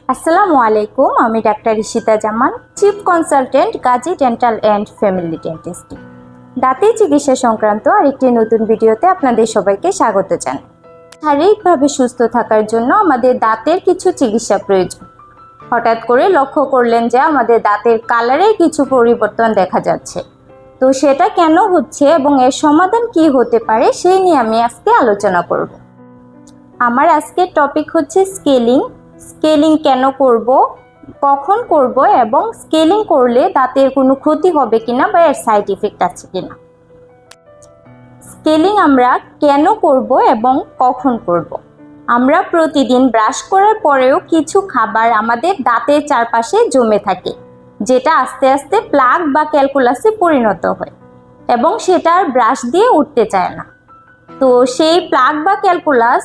আসসালামু আলাইকুম, আমি doctor Ishita Zaman, chief consultant Gazi dental and family dentist. দাঁতের চিকিৎসা সংক্রান্ত আরেকটি নতুন ভিডিওতে আপনাদের সবাইকে স্বাগত জানাই। শারীরিকভাবে সুস্থ থাকার জন্য আমাদের দাঁতের কিছু চিকিৎসা প্রয়োজন। হঠাৎ করে লক্ষ্য করলেন যে আমাদের দাঁতের কালারে কিছু পরিবর্তন দেখা যাচ্ছে, তো সেটা কেন হচ্ছে এবং এর সমাধান কি হতে পারে সেই নিয়ে আমি আজকে আলোচনা করব। আমার আজকের টপিক হচ্ছে স্কেলিং। স্কেলিং কেন করব, কখন করব এবং স্কেলিং করলে দাঁতের কোনো ক্ষতি হবে কিনা বা এর সাইড ইফেক্ট আছে কিনা। স্কেলিং আমরা কেন করব এবং কখন করব। আমরা প্রতিদিন ব্রাশ করার পরেও কিছু খাবার আমাদের দাঁতের চারপাশে জমে থাকে, যেটা আস্তে আস্তে প্লাক বা ক্যালকুলাসে পরিণত হয় এবং সেটা আর ব্রাশ দিয়ে উঠতে চায় না। তো সেই প্লাক বা ক্যালকুলাস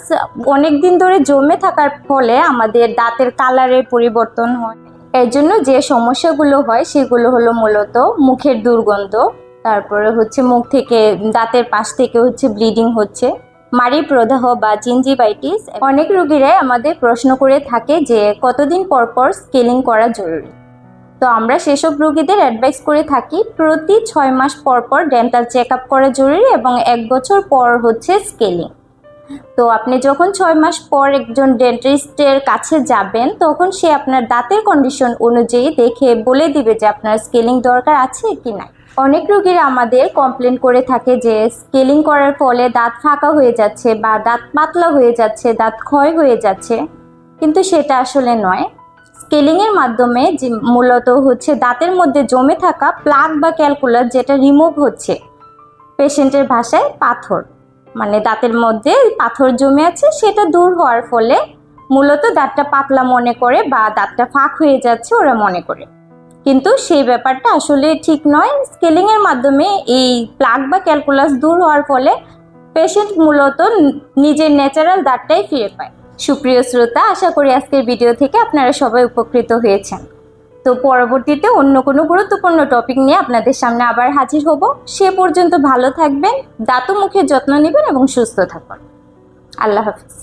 অনেক দিন ধরে জমে থাকার ফলে আমাদের দাঁতের কালারের পরিবর্তন হয়। এর জন্য যে সমস্যাগুলো হয় সেগুলো হলো মূলত মুখের দুর্গন্ধ, তারপরে হচ্ছে মুখ থেকে দাঁতের পাশ থেকে হচ্ছে ব্লিডিং হচ্ছে, মাড়ি প্রদাহ বা জিঞ্জিভাইটিস। অনেক রোগীরাই আমাদের প্রশ্ন করে থাকে যে কতদিন পর পর স্কেলিং করা জরুরি। তো আমরা সেসব রোগীদের অ্যাডভাইস করে থাকি প্রতি 6 মাস পর পর ডেন্টাল চেক আপ করা জরুরি এবং 1 বছর পর হচ্ছে স্কেলিং। তো আপনি যখন 6 মাস পর একজন ডেন্টিস্টের কাছে যাবেন তখন সে আপনার দাঁতের কন্ডিশন অনুযায়ী দেখে বলে দিবে যে আপনার স্কেলিং দরকার আছে কি না। অনেক রোগীরা আমাদের কমপ্লেন করে থাকে যে স্কেলিং করার ফলে দাঁত ফাঁকা হয়ে যাচ্ছে বা দাঁত পাতলা হয়ে যাচ্ছে, দাঁত ক্ষয় হয়ে যাচ্ছে, কিন্তু সেটা আসলে নয়। স্কেলিংয়ের মাধ্যমে যে মূলত হচ্ছে দাঁতের মধ্যে জমে থাকা প্লাক বা ক্যালকুলাস যেটা রিমুভ হচ্ছে, পেশেন্টের ভাষায় পাথর, মানে দাঁতের মধ্যে পাথর জমে আছে, সেটা দূর হওয়ার ফলে মূলত দাঁতটা পাতলা মনে করে বা দাঁতটা ফাঁক হয়ে যাচ্ছে ওরা মনে করে, কিন্তু সেই ব্যাপারটা আসলে ঠিক নয়। স্কেলিংয়ের মাধ্যমে এই প্লাক বা ক্যালকুলাস দূর হওয়ার ফলে পেশেন্ট মূলত নিজের ন্যাচারাল দাঁতটাই ফিরে পায়। সুপ্রিয় শ্রোতা, আশা করি আজকের ভিডিও থেকে আপনারা সবাই উপকৃত হয়েছেন। তো পরবর্তীতে অন্য কোনো গুরুত্বপূর্ণ টপিক নিয়ে আপনাদের সামনে আবার হাজির হব। সে পর্যন্ত ভালো থাকবেন, দাঁত ও মুখের যত্ন নেবেন এবং সুস্থ থাকুন। আল্লাহ হাফিজ।